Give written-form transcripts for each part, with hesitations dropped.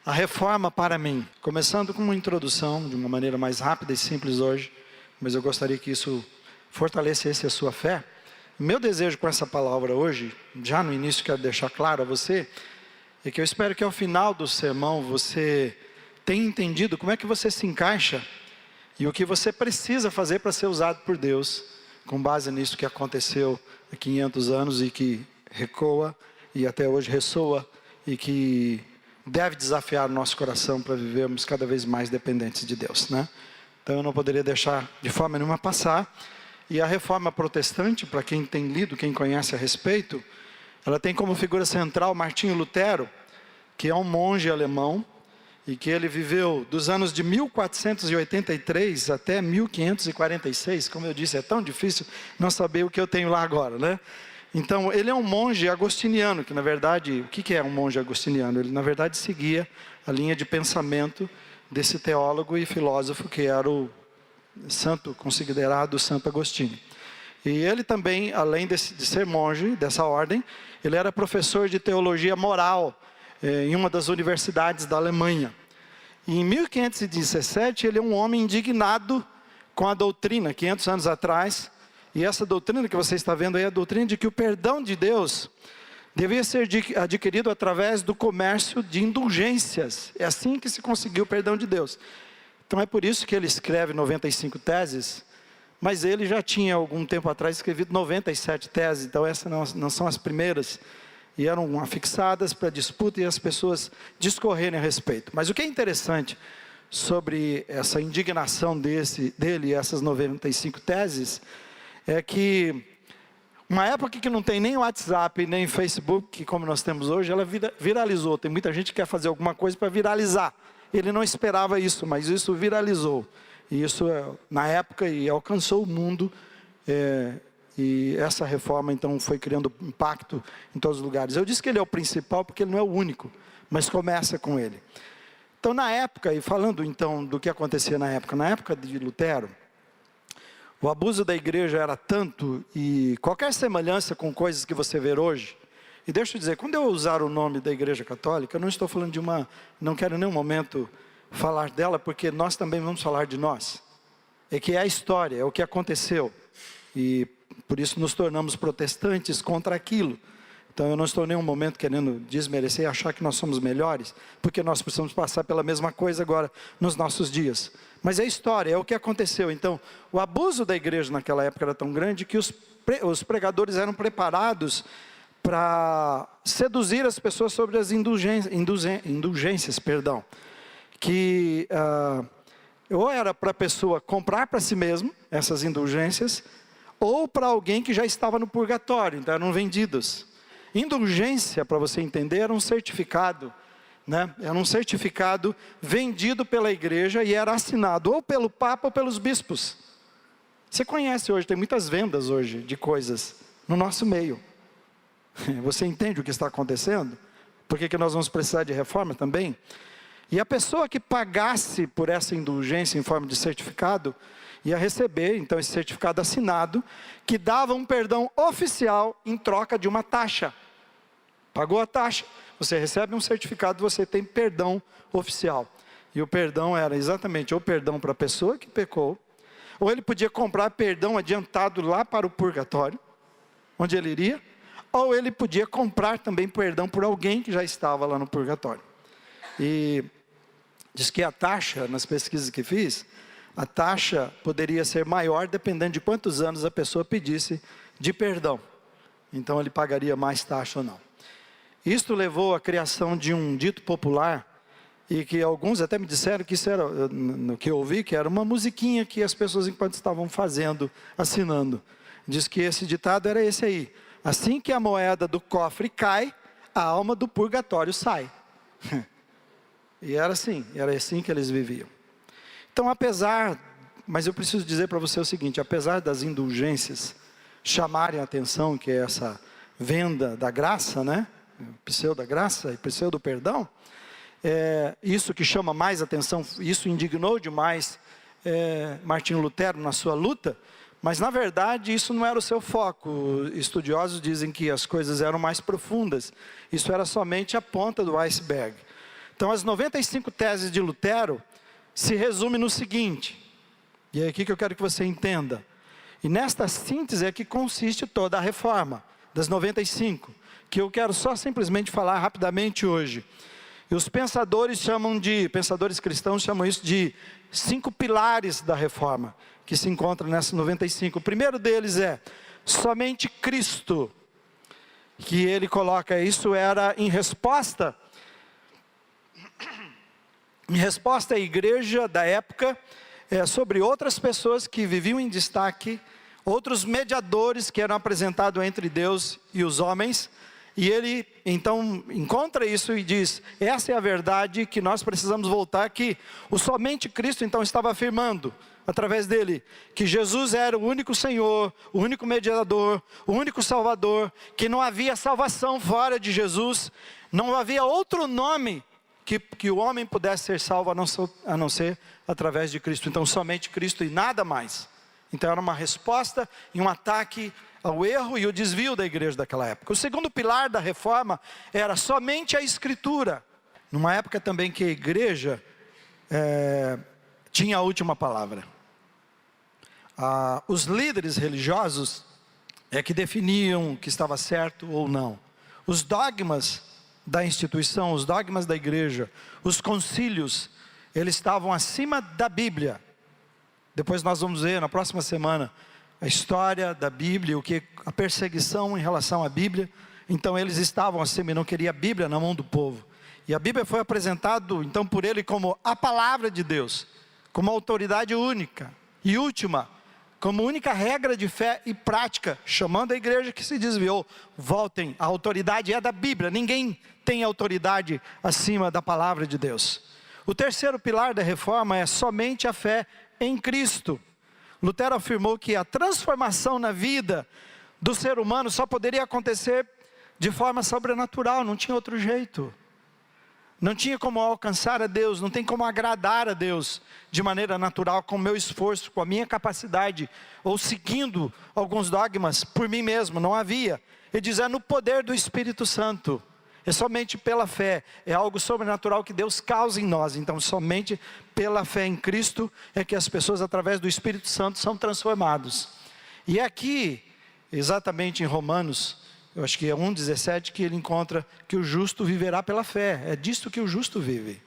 A reforma para mim, começando com uma introdução, de uma maneira mais rápida e simples hoje, mas eu gostaria que isso fortalecesse a sua fé. Meu desejo com essa palavra hoje, já no início quero deixar claro a você, é que eu espero que ao final do sermão você tenha entendido como é que você se encaixa e o que você precisa fazer para ser usado por Deus, com base nisso que aconteceu há 500 anos e que recoa e até hoje ressoa e que deve desafiar o nosso coração para vivermos cada vez mais dependentes de Deus, né? Então eu não poderia deixar de forma nenhuma passar. E a reforma protestante, para quem tem lido, quem conhece a respeito, ela tem como figura central Martinho Lutero, que é um monge alemão, e que ele viveu dos anos de 1483 até 1546, como eu disse, é tão difícil não saber o que eu tenho lá agora, né? Então, ele é um monge agostiniano, que na verdade, o que é um monge agostiniano? Ele na verdade seguia a linha de pensamento desse teólogo e filósofo que era o santo, considerado Santo Agostinho. E ele também, além de ser monge dessa ordem, ele era professor de teologia moral em uma das universidades da Alemanha. E em 1517 ele é um homem indignado com a doutrina, 500 anos atrás, e essa doutrina que você está vendo aí é a doutrina de que o perdão de Deus devia ser adquirido através do comércio de indulgências. É assim que se conseguiu o perdão de Deus. Então é por isso que ele escreve 95 teses, mas ele já tinha algum tempo atrás escrevido 97 teses, então essas não são as primeiras, e eram afixadas para disputa e as pessoas discorrerem a respeito. Mas o que é interessante sobre essa indignação dele e essas 95 teses, é que uma época que não tem nem WhatsApp, nem Facebook, como nós temos hoje, ela viralizou. Tem muita gente que quer fazer alguma coisa para viralizar. Ele não esperava isso, mas isso viralizou. E isso, na época, e alcançou o mundo. E essa reforma, então, foi criando impacto em todos os lugares. Eu disse que ele é o principal, porque ele não é o único, mas começa com ele. Então, na época, e falando, então, do que acontecia na época de Lutero, o abuso da igreja era tanto, e qualquer semelhança com coisas que você vê hoje, e deixa eu dizer, quando eu usar o nome da igreja católica, eu não estou falando de não quero em nenhum momento falar dela, porque nós também vamos falar de nós. É que é a história, é o que aconteceu, e por isso nos tornamos protestantes contra aquilo. Então eu não estou em nenhum momento querendo desmerecer e achar que nós somos melhores, porque nós precisamos passar pela mesma coisa agora nos nossos dias. Mas é a história, é o que aconteceu. Então, o abuso da igreja naquela época era tão grande que os pregadores eram preparados para seduzir as pessoas sobre as indulgências, que ou era para a pessoa comprar para si mesmo essas indulgências, ou para alguém que já estava no purgatório, então eram vendidos. Indulgência, para você entender, era um certificado, né? Era um certificado vendido pela igreja e era assinado ou pelo Papa ou pelos bispos. Você conhece hoje, tem muitas vendas hoje de coisas no nosso meio. Você entende o que está acontecendo? Por que nós vamos precisar de reforma também? E a pessoa que pagasse por essa indulgência em forma de certificado, ia receber, então, esse certificado assinado, que dava um perdão oficial em troca de uma taxa. Pagou a taxa, você recebe um certificado, você tem perdão oficial. E o perdão era exatamente ou perdão para a pessoa que pecou, ou ele podia comprar perdão adiantado lá para o purgatório, onde ele iria, ou ele podia comprar também perdão por alguém que já estava lá no purgatório. E diz que a taxa, nas pesquisas que fiz, a taxa poderia ser maior dependendo de quantos anos a pessoa pedisse de perdão. Então ele pagaria mais taxa ou não. Isto levou à criação de um dito popular, e que alguns até me disseram que isso era, no que eu ouvi, que era uma musiquinha que as pessoas enquanto estavam fazendo, assinando. Diz que esse ditado era esse aí: assim que a moeda do cofre cai, a alma do purgatório sai. E era assim que eles viviam. Então, mas eu preciso dizer para você o seguinte: apesar das indulgências chamarem a atenção, que é essa venda da graça, né? Pseudo-graça e pseudo-perdão, isso que chama mais atenção, isso indignou demais Martinho Lutero na sua luta, mas na verdade isso não era o seu foco. Estudiosos dizem que as coisas eram mais profundas, isso era somente a ponta do iceberg. Então, as 95 teses de Lutero se resume no seguinte, e é aqui que eu quero que você entenda. E nesta síntese é que consiste toda a reforma, das 95, que eu quero só simplesmente falar rapidamente hoje. E os pensadores cristãos chamam isso de 5 pilares da reforma, que se encontram nessas 95. O primeiro deles é somente Cristo, que ele coloca, isso era em resposta à igreja da época, sobre outras pessoas que viviam em destaque, outros mediadores que eram apresentados entre Deus e os homens, e ele então encontra isso e diz, essa é a verdade que nós precisamos voltar, que o somente Cristo então estava afirmando, através dele, que Jesus era o único Senhor, o único mediador, o único Salvador, que não havia salvação fora de Jesus, não havia outro nome que o homem pudesse ser salvo a não ser através de Cristo. Então somente Cristo e nada mais. Então era uma resposta e um ataque ao erro e o desvio da igreja daquela época. O segundo pilar da reforma era somente a Escritura. Numa época também que a igreja tinha a última palavra. Os líderes religiosos é que definiam o que estava certo ou não. Os dogmas da instituição, os dogmas da igreja, os concílios, eles estavam acima da Bíblia. Depois nós vamos ver na próxima semana a história da Bíblia, a perseguição em relação à Bíblia. Então eles estavam acima e não queriam a Bíblia na mão do povo. E a Bíblia foi apresentada então por ele como a palavra de Deus, como autoridade única e última, como única regra de fé e prática, chamando a igreja que se desviou, voltem, a autoridade é da Bíblia, ninguém tem autoridade acima da palavra de Deus. O terceiro pilar da reforma é somente a fé em Cristo. Lutero afirmou que a transformação na vida do ser humano só poderia acontecer de forma sobrenatural, não tinha outro jeito. Não tinha como alcançar a Deus, não tem como agradar a Deus de maneira natural, com o meu esforço, com a minha capacidade, ou seguindo alguns dogmas por mim mesmo, não havia. Ele diz, é no poder do Espírito Santo, é somente pela fé, é algo sobrenatural que Deus causa em nós. Então somente pela fé em Cristo é que as pessoas através do Espírito Santo são transformadas. E aqui, exatamente em Romanos, eu acho que é 1,17, que ele encontra que o justo viverá pela fé. É disto que o justo vive,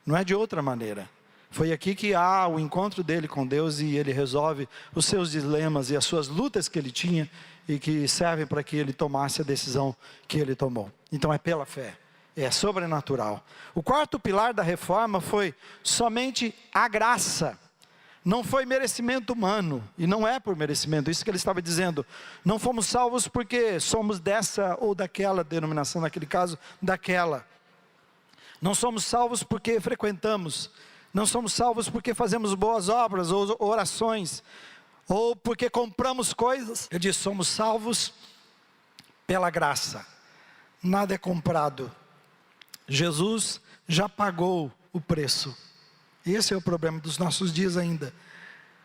não é de outra maneira. Foi aqui que há o encontro dele com Deus e ele resolve os seus dilemas e as suas lutas que ele tinha e que servem para que ele tomasse a decisão que ele tomou. Então é pela fé, é sobrenatural. O quarto pilar da reforma foi somente a graça. Não foi merecimento humano, e não é por merecimento, isso que ele estava dizendo. Não fomos salvos porque somos dessa ou daquela denominação, naquele caso, daquela. Não somos salvos porque frequentamos. Não somos salvos porque fazemos boas obras ou orações, ou porque compramos coisas. Ele diz, somos salvos pela graça. Nada é comprado. Jesus já pagou o preço. Esse é o problema dos nossos dias ainda.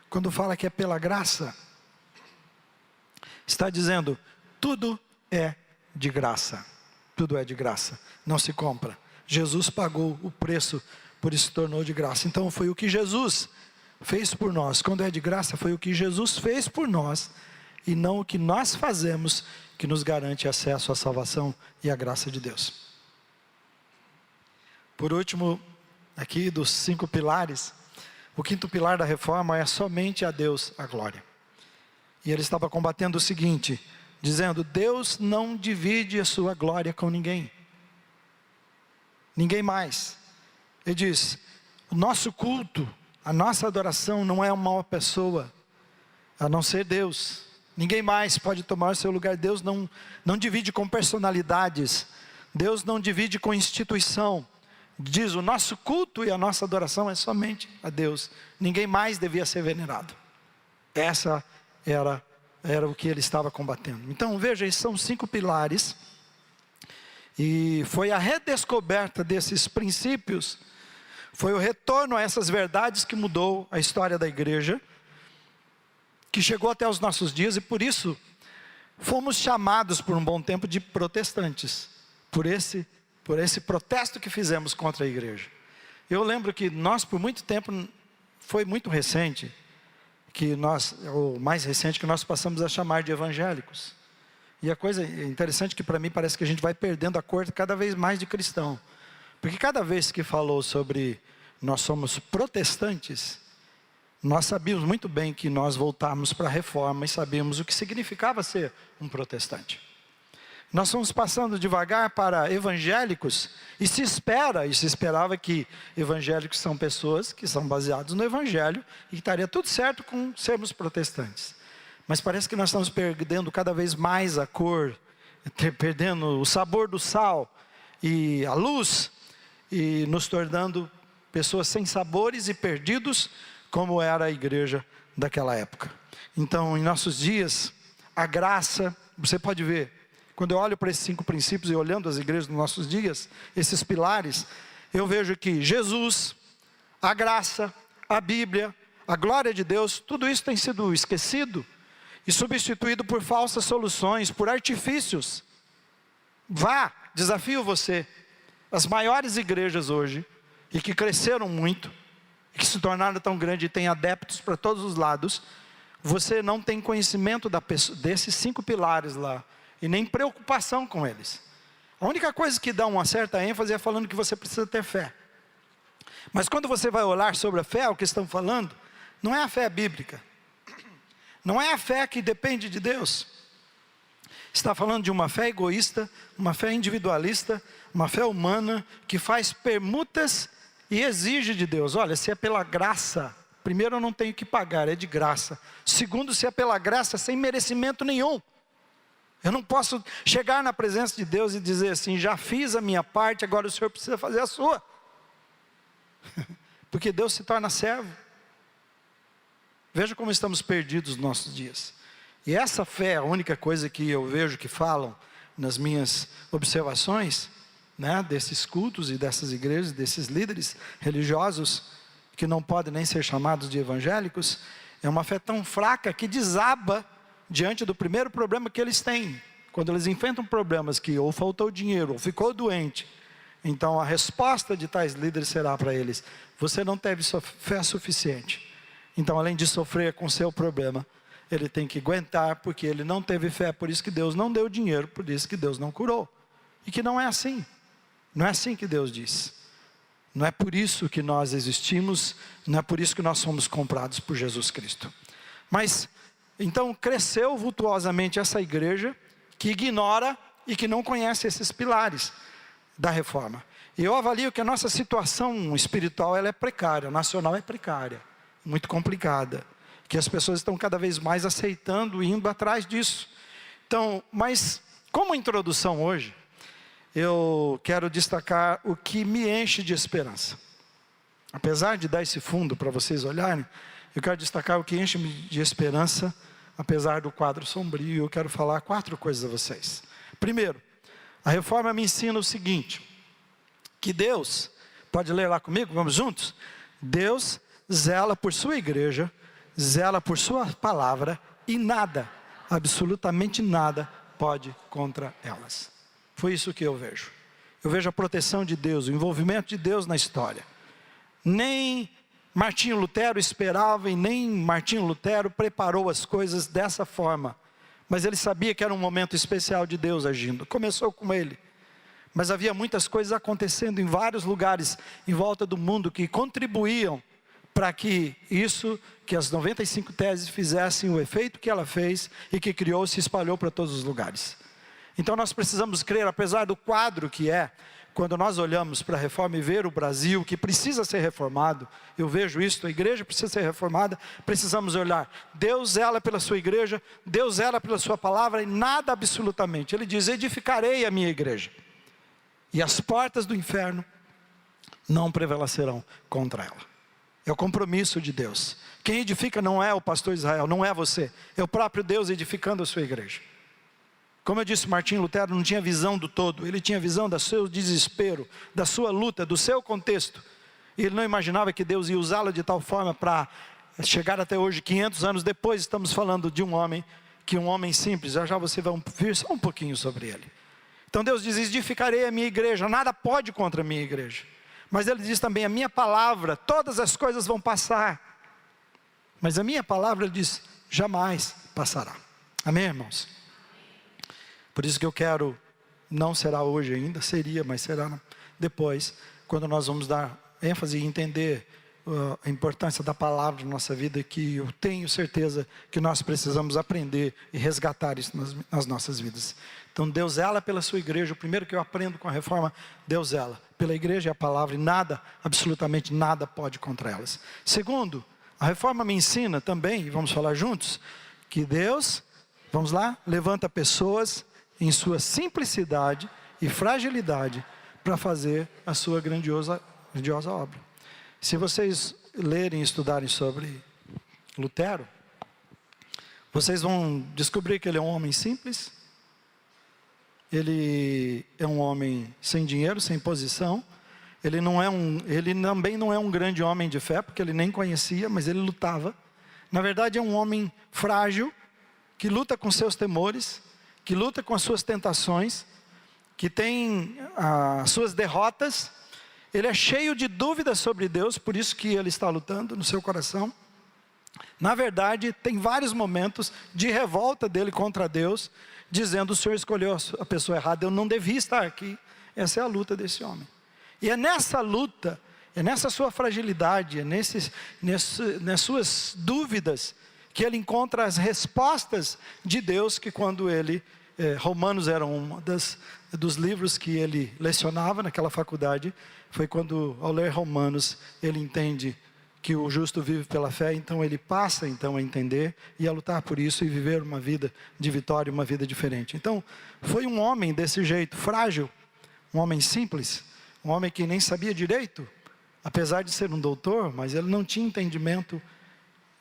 Quando fala que é pela graça, está dizendo, tudo é de graça. Tudo é de graça, não se compra. Jesus pagou o preço, por isso se tornou de graça. Então foi o que Jesus fez por nós. Quando é de graça, foi o que Jesus fez por nós, e não o que nós fazemos, que nos garante acesso à salvação e à graça de Deus. Por último, aqui dos 5 pilares, o quinto pilar da reforma é somente a Deus a glória. E ele estava combatendo o seguinte, dizendo, Deus não divide a sua glória com ninguém. Ninguém mais. Ele diz, o nosso culto, a nossa adoração não é uma pessoa, a não ser Deus. Ninguém mais pode tomar o seu lugar. Deus não divide com personalidades. Deus não divide com instituição. Diz, o nosso culto e a nossa adoração é somente a Deus. Ninguém mais devia ser venerado. Essa era o que ele estava combatendo. Então veja, esses são 5 pilares. E foi a redescoberta desses princípios, foi o retorno a essas verdades que mudou a história da igreja, que chegou até os nossos dias, e por isso fomos chamados por um bom tempo de protestantes, por esse por esse protesto que fizemos contra a igreja. Eu lembro que nós, por muito tempo, foi muito recente, ou mais recente, que nós passamos a chamar de evangélicos. E a coisa interessante que para mim parece que a gente vai perdendo a cor cada vez mais de cristão. Porque cada vez que falou sobre nós somos protestantes, nós sabíamos muito bem que nós voltávamos para a reforma e sabíamos o que significava ser um protestante. Nós fomos passando devagar para evangélicos, e se esperava que evangélicos são pessoas que são baseados no evangelho, e que estaria tudo certo com sermos protestantes. Mas parece que nós estamos perdendo cada vez mais a cor, perdendo o sabor do sal e a luz, e nos tornando pessoas sem sabores e perdidos, como era a igreja daquela época. Então, em nossos dias, a graça, você pode ver, quando eu olho para esses 5 princípios e olhando as igrejas dos nossos dias, esses pilares, eu vejo que Jesus, a graça, a Bíblia, a glória de Deus, tudo isso tem sido esquecido e substituído por falsas soluções, por artifícios. Desafio você, as maiores igrejas hoje, e que cresceram muito, e que se tornaram tão grandes e têm adeptos para todos os lados, você não tem conhecimento desses 5 pilares lá, e nem preocupação com eles. A única coisa que dá uma certa ênfase é falando que você precisa ter fé. Mas quando você vai olhar sobre a fé, o que estão falando, não é a fé bíblica. Não é a fé que depende de Deus. Está falando de uma fé egoísta, uma fé individualista, uma fé humana, que faz permutas e exige de Deus. Olha, se é pela graça, primeiro eu não tenho que pagar, é de graça. Segundo, se é pela graça, sem merecimento nenhum. Eu não posso chegar na presença de Deus e dizer assim, já fiz a minha parte, agora o Senhor precisa fazer a sua. Porque Deus se torna servo. Veja como estamos perdidos nos nossos dias. E essa fé é a única coisa que eu vejo que falam nas minhas observações, desses cultos e dessas igrejas, desses líderes religiosos, que não podem nem ser chamados de evangélicos, é uma fé tão fraca que desaba diante do primeiro problema que eles têm. Quando eles enfrentam problemas que ou faltou dinheiro, ou ficou doente, então a resposta de tais líderes será para eles, você não teve fé suficiente. Então, além de sofrer com o seu problema, ele tem que aguentar, porque ele não teve fé, por isso que Deus não deu dinheiro, por isso que Deus não curou. E que não é assim. Não é assim que Deus diz. Não é por isso que nós existimos, não é por isso que nós somos comprados por Jesus Cristo. Mas então cresceu vultuosamente essa igreja que ignora e que não conhece esses pilares da reforma. E eu avalio que a nossa situação espiritual ela é precária, nacional é precária, muito complicada, que as pessoas estão cada vez mais aceitando e indo atrás disso. Então, mas como introdução hoje, eu quero destacar o que me enche de esperança. Apesar de dar esse fundo para vocês olharem, eu quero destacar o que enche-me de esperança, apesar do quadro sombrio. Eu quero falar 4 coisas a vocês. Primeiro, a reforma me ensina o seguinte, que Deus, pode ler lá comigo, vamos juntos? Deus zela por sua igreja, zela por sua palavra, e nada, absolutamente nada, pode contra elas. Foi isso que eu vejo. Eu vejo a proteção de Deus, o envolvimento de Deus na história. Nem Martinho Lutero esperava e nem Martinho Lutero preparou as coisas dessa forma. Mas ele sabia que era um momento especial de Deus agindo. Começou com ele. Mas havia muitas coisas acontecendo em vários lugares em volta do mundo que contribuíam para que as 95 teses fizessem o efeito que ela fez e que criou e se espalhou para todos os lugares. Então nós precisamos crer, apesar do quadro que é, quando nós olhamos para a reforma e ver o Brasil, que precisa ser reformado, eu vejo isso, a igreja precisa ser reformada, precisamos olhar, Deus zela pela sua igreja, Deus zela pela sua palavra e nada absolutamente. Ele diz, edificarei a minha igreja, e as portas do inferno não prevalecerão contra ela. É o compromisso de Deus. Quem edifica não é o pastor Israel, não é você, é o próprio Deus edificando a sua igreja. Como eu disse, Martinho Lutero não tinha visão do todo, ele tinha visão do seu desespero, da sua luta, do seu contexto. E ele não imaginava que Deus ia usá-lo de tal forma para chegar até hoje, 500 anos depois, estamos falando de um homem simples, já você vai ver só um pouquinho sobre ele. Então Deus diz: edificarei a minha igreja, nada pode contra a minha igreja. Mas Ele diz também: a minha palavra, todas as coisas vão passar, mas a minha palavra, Ele diz, jamais passará. Amém, irmãos? Por isso que eu quero, não será hoje ainda, seria, mas será depois, quando nós vamos dar ênfase e entender a importância da palavra na nossa vida, que eu tenho certeza que nós precisamos aprender e resgatar isso nas nossas vidas. Então Deus zela pela sua igreja. O primeiro que eu aprendo com a reforma: Deus zela pela igreja e a palavra, e nada, absolutamente nada pode contra elas. Segundo, a reforma me ensina também, e vamos falar juntos, que Deus, vamos lá, levanta pessoas em sua simplicidade e fragilidade para fazer a sua grandiosa obra. Se vocês lerem e estudarem sobre Lutero, vocês vão descobrir que ele é um homem simples, ele é um homem sem dinheiro, sem posição, ele também não é um grande homem de fé, porque ele nem conhecia, mas ele lutava. Na verdade é um homem frágil, que luta com seus temores, que luta com as suas tentações, que tem as suas derrotas. Ele é cheio de dúvidas sobre Deus, por isso que ele está lutando no seu coração. Na verdade, tem vários momentos de revolta dele contra Deus, dizendo: o Senhor escolheu a pessoa errada, eu não devia estar aqui. Essa é a luta desse homem. E é nessa luta, é nessa sua fragilidade, é nas suas dúvidas, que ele encontra as respostas de Deus, que quando ele... Romanos era um dos livros que ele lecionava naquela faculdade. Foi quando, ao ler Romanos, ele entende que o justo vive pela fé. Então ele passa a entender e a lutar por isso e viver uma vida de vitória, uma vida diferente. Então foi um homem desse jeito, frágil, um homem simples, um homem que nem sabia direito, apesar de ser um doutor, mas ele não tinha entendimento.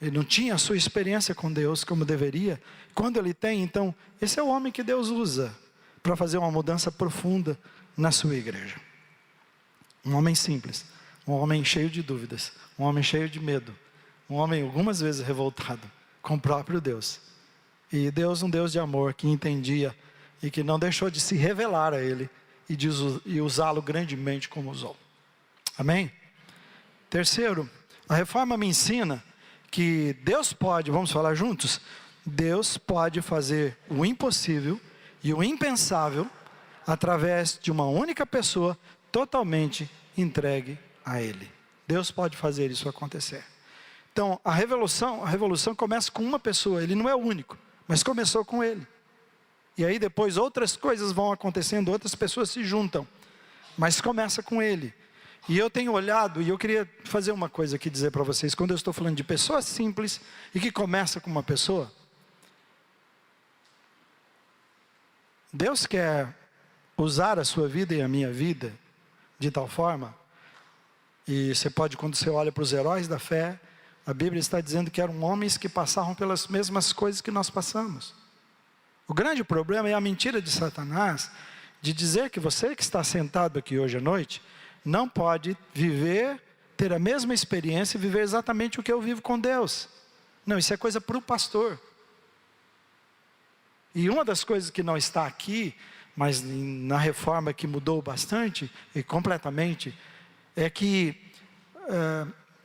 Ele não tinha a sua experiência com Deus como deveria. Quando ele tem, então, esse é o homem que Deus usa para fazer uma mudança profunda na sua igreja. Um homem simples, um homem cheio de dúvidas, um homem cheio de medo, um homem algumas vezes revoltado com o próprio Deus. E Deus, um Deus de amor, que entendia e que não deixou de se revelar a ele e usá-lo grandemente como usou. Amém? Terceiro, a reforma me ensina que Deus pode, vamos falar juntos? Deus pode fazer o impossível e o impensável através de uma única pessoa totalmente entregue a Ele. Deus pode fazer isso acontecer. Então, a revolução começa com uma pessoa. Ele não é o único, mas começou com Ele. E aí depois outras coisas vão acontecendo, outras pessoas se juntam, mas começa com Ele. E eu tenho olhado, e eu queria fazer uma coisa aqui, dizer para vocês, quando eu estou falando de pessoas simples, e que começa com uma pessoa, Deus quer usar a sua vida e a minha vida, de tal forma, e você pode, quando você olha para os heróis da fé, a Bíblia está dizendo que eram homens que passavam pelas mesmas coisas que nós passamos. O grande problema é a mentira de Satanás, de dizer que você que está sentado aqui hoje à noite, não pode ter a mesma experiência e viver exatamente o que eu vivo com Deus. Não, isso é coisa para o pastor. E uma das coisas que não está aqui, mas na reforma que mudou bastante e completamente, é que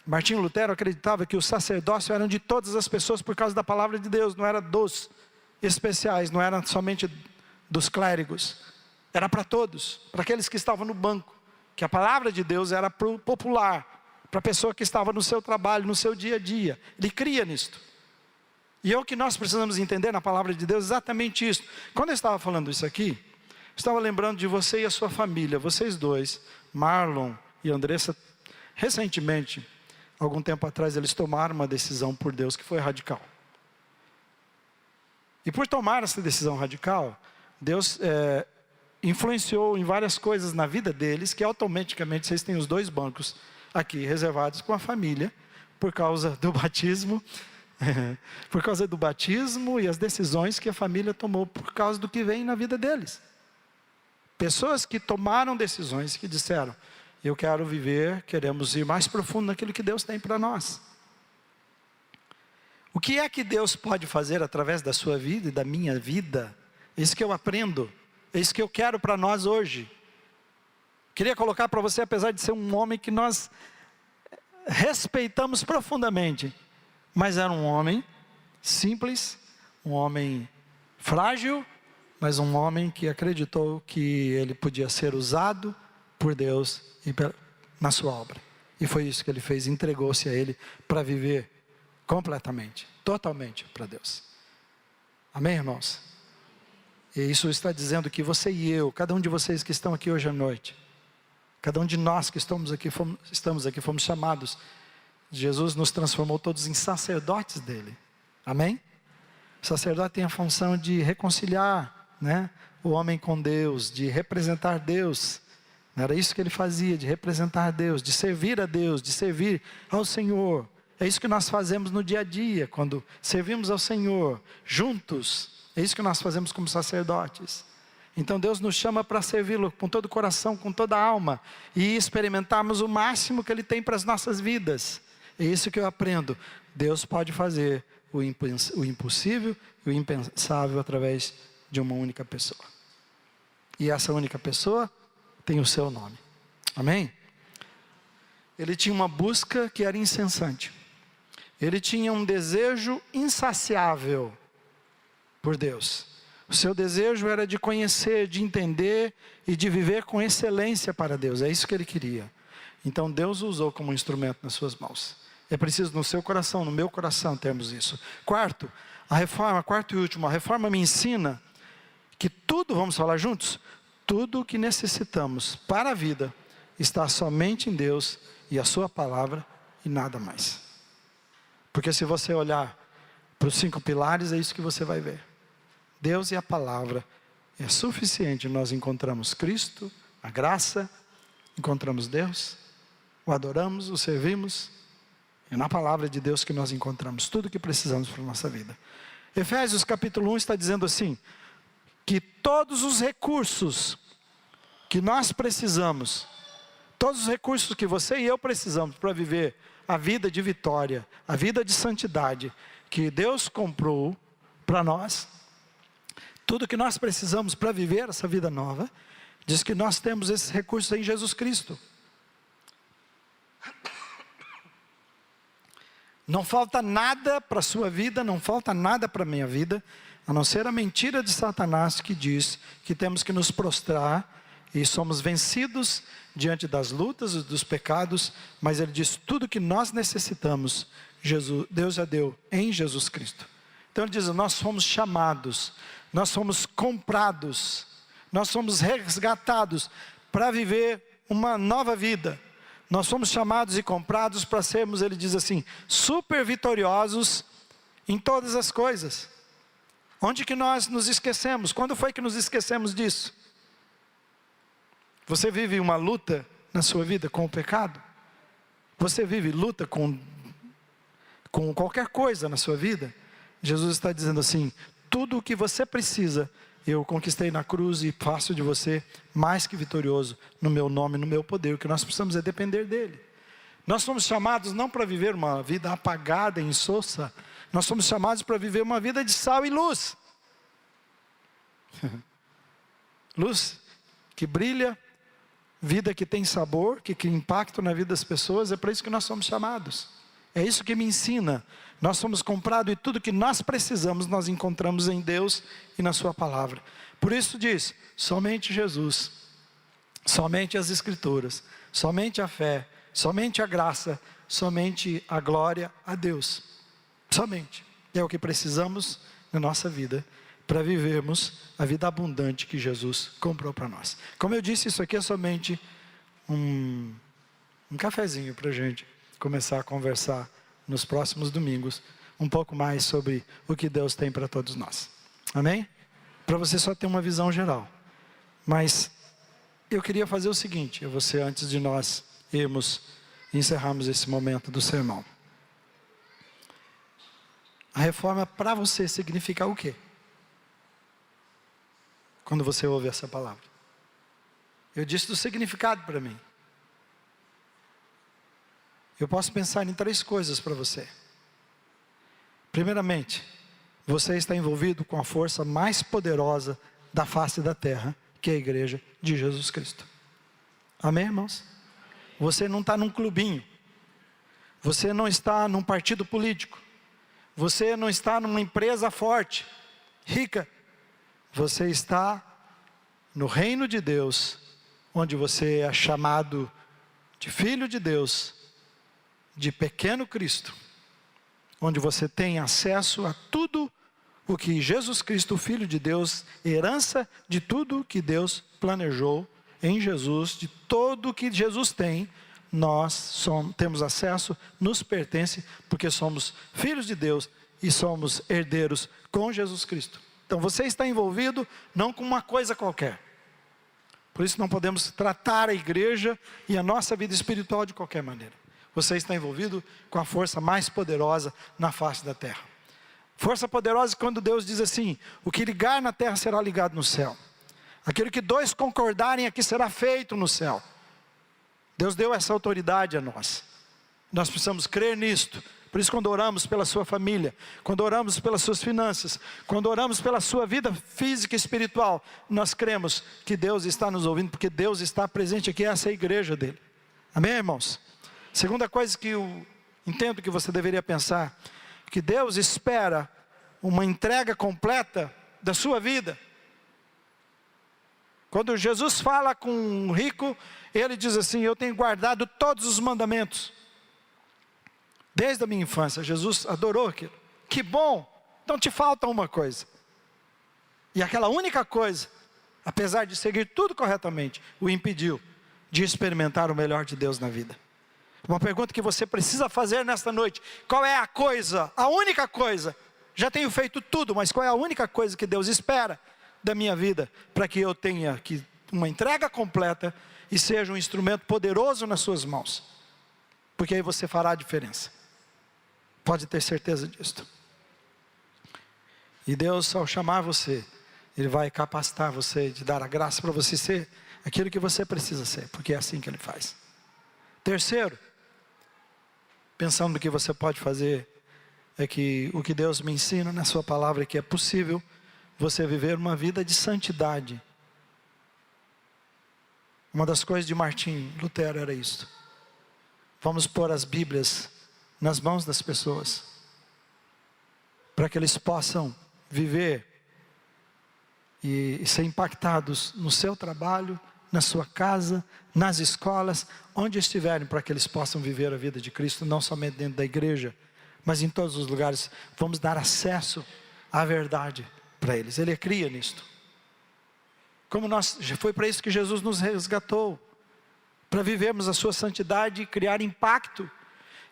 Martinho Lutero acreditava que o sacerdócio era de todas as pessoas por causa da palavra de Deus, não era dos especiais, não era somente dos clérigos, era para todos, para aqueles que estavam no banco. Que a palavra de Deus era para o popular, para a pessoa que estava no seu trabalho, no seu dia a dia. Ele cria nisto. E é o que nós precisamos entender na palavra de Deus, exatamente isso. Quando eu estava falando isso aqui, eu estava lembrando de você e a sua família, vocês dois, Marlon e Andressa. Recentemente, algum tempo atrás, eles tomaram uma decisão por Deus que foi radical. E por tomar essa decisão radical, Deus influenciou em várias coisas na vida deles, que automaticamente vocês têm os dois bancos aqui reservados com a família, por causa do batismo, e as decisões que a família tomou, por causa do que vem na vida deles. Pessoas que tomaram decisões, que disseram: eu quero viver, queremos ir mais profundo naquilo que Deus tem para nós. O que é que Deus pode fazer através da sua vida e da minha vida? Isso que eu aprendo É isso que eu quero para nós hoje. Queria colocar para você, apesar de ser um homem que nós respeitamos profundamente, mas era um homem simples, um homem frágil, mas um homem que acreditou que ele podia ser usado por Deus na sua obra. E foi isso que ele fez, entregou-se a Ele para viver completamente, totalmente para Deus. Amém, irmãos? E isso está dizendo que você e eu, cada um de vocês que estão aqui hoje à noite, cada um de nós que estamos aqui fomos chamados. Jesus nos transformou todos em sacerdotes dele. Amém? O sacerdote tem a função de reconciliar, né, o homem com Deus, de representar Deus. Era isso que ele fazia, de representar Deus, de servir a Deus, de servir ao Senhor. É isso que nós fazemos no dia a dia, quando servimos ao Senhor, juntos. É isso que nós fazemos como sacerdotes. Então Deus nos chama para servi-lo com todo o coração, com toda a alma, e experimentarmos o máximo que Ele tem para as nossas vidas. É isso que eu aprendo. Deus pode fazer o impossível e o impensável através de uma única pessoa. E essa única pessoa tem o seu nome. Amém? Ele tinha uma busca que era incessante. Ele tinha um desejo insaciável por Deus. O seu desejo era de conhecer, de entender e de viver com excelência para Deus. É isso que ele queria. Então Deus o usou como instrumento nas suas mãos. É preciso no seu coração, no meu coração termos isso. Quarto e último, a reforma me ensina que tudo, vamos falar juntos? Tudo o que necessitamos para a vida está somente em Deus e a sua palavra e nada mais. Porque se você olhar para os 5 pilares, é isso que você vai ver. Deus e a palavra é suficiente. Nós encontramos Cristo, a graça, encontramos Deus, o adoramos, o servimos. É na palavra de Deus que nós encontramos tudo o que precisamos para a nossa vida. Efésios capítulo 1 está dizendo assim, que todos os recursos que nós precisamos, todos os recursos que você e eu precisamos para viver a vida de vitória, a vida de santidade, que Deus comprou para nós, tudo que nós precisamos para viver essa vida nova, diz que nós temos esses recursos em Jesus Cristo. Não falta nada para a sua vida, não falta nada para a minha vida, a não ser a mentira de Satanás que diz que temos que nos prostrar e somos vencidos diante das lutas e dos pecados, mas ele diz tudo que nós necessitamos, Deus já deu em Jesus Cristo. Então ele diz, nós fomos chamados, nós fomos comprados, nós fomos resgatados para viver uma nova vida. Nós fomos chamados e comprados para sermos, ele diz assim, super vitoriosos em todas as coisas. Onde que nós nos esquecemos? Quando foi que nos esquecemos disso? Você vive uma luta na sua vida com o pecado? Você vive luta com qualquer coisa na sua vida? Jesus está dizendo assim, tudo o que você precisa, eu conquistei na cruz e faço de você mais que vitorioso no meu nome, no meu poder. O que nós precisamos é depender dele. Nós somos chamados não para viver uma vida apagada, insossa. Nós somos chamados para viver uma vida de sal e luz. Luz que brilha, vida que tem sabor, que cria impacto na vida das pessoas. É para isso que nós somos chamados. É isso que me ensina. Nós somos comprados e tudo que nós precisamos nós encontramos em Deus e na sua palavra. Por isso diz, somente Jesus, somente as Escrituras, somente a fé, somente a graça, somente a glória a Deus. Somente. É o que precisamos na nossa vida para vivermos a vida abundante que Jesus comprou para nós. Como eu disse, isso aqui é somente um cafezinho para a gente começar a conversar nos próximos domingos, um pouco mais sobre o que Deus tem para todos nós. Amém? Para você só ter uma visão geral. Mas eu queria fazer o seguinte, você antes de nós irmos encerrarmos esse momento do sermão. A reforma para você significa o quê? Quando você ouve essa palavra. Eu disse do significado para mim. Eu posso pensar em 3 coisas para você. Primeiramente, você está envolvido com a força mais poderosa da face da terra, que é a igreja de Jesus Cristo. Amém, irmãos? Você não está num clubinho. Você não está num partido político. Você não está numa empresa forte, rica. Você está no reino de Deus, onde você é chamado de filho de Deus, de pequeno Cristo, onde você tem acesso a tudo o que Jesus Cristo, o Filho de Deus, herança de tudo que Deus planejou em Jesus, de todo o que Jesus tem, nós temos acesso, nos pertence, porque somos filhos de Deus e somos herdeiros com Jesus Cristo. Então você está envolvido não com uma coisa qualquer. Por isso não podemos tratar a igreja e a nossa vida espiritual de qualquer maneira. Você está envolvido com a força mais poderosa na face da terra. Força poderosa quando Deus diz assim: o que ligar na terra será ligado no céu. Aquilo que dois concordarem aqui será feito no céu. Deus deu essa autoridade a nós. Nós precisamos crer nisto. Por isso, quando oramos pela sua família, quando oramos pelas suas finanças, quando oramos pela sua vida física e espiritual, nós cremos que Deus está nos ouvindo, porque Deus está presente aqui, essa é a igreja dele. Amém, irmãos? Segunda coisa que eu entendo que você deveria pensar, que Deus espera uma entrega completa da sua vida. Quando Jesus fala com um rico, ele diz assim: eu tenho guardado todos os mandamentos. Desde a minha infância, Jesus adorou aquilo. Que bom, então te falta uma coisa. E aquela única coisa, apesar de seguir tudo corretamente, o impediu de experimentar o melhor de Deus na vida. Uma pergunta que você precisa fazer nesta noite: qual é a coisa, a única coisa? Já tenho feito tudo, mas qual é a única coisa que Deus espera da minha vida, para que eu tenha uma entrega completa e seja um instrumento poderoso nas suas mãos? Porque aí você fará a diferença. Pode ter certeza disso. E Deus, ao chamar você, Ele vai capacitar você, de dar a graça para você ser aquilo que você precisa ser, porque é assim que Ele faz. Terceiro, pensando no que você pode fazer, é que o que Deus me ensina na sua palavra é que é possível você viver uma vida de santidade. Uma das coisas de Martim Lutero era isso: vamos pôr as Bíblias nas mãos das pessoas, para que eles possam viver e ser impactados no seu trabalho, na sua casa, nas escolas, onde estiverem, para que eles possam viver a vida de Cristo, não somente dentro da igreja, mas em todos os lugares. Vamos dar acesso à verdade para eles. Ele cria nisto. Foi para isso que Jesus nos resgatou, para vivermos a sua santidade e criar impacto.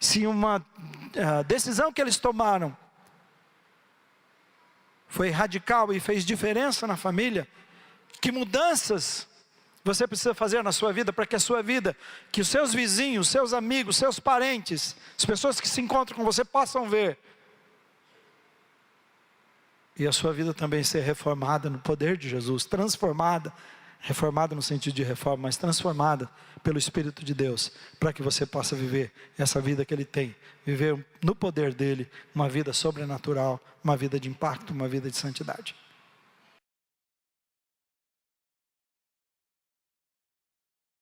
Se uma decisão que eles tomaram foi radical e fez diferença na família, que mudanças você precisa fazer na sua vida, para que a sua vida, que os seus vizinhos, seus amigos, seus parentes, as pessoas que se encontram com você possam ver, e a sua vida também ser reformada no poder de Jesus, transformada, reformada no sentido de reforma, mas transformada pelo Espírito de Deus, para que você possa viver essa vida que Ele tem, viver no poder dEle, uma vida sobrenatural, uma vida de impacto, uma vida de santidade.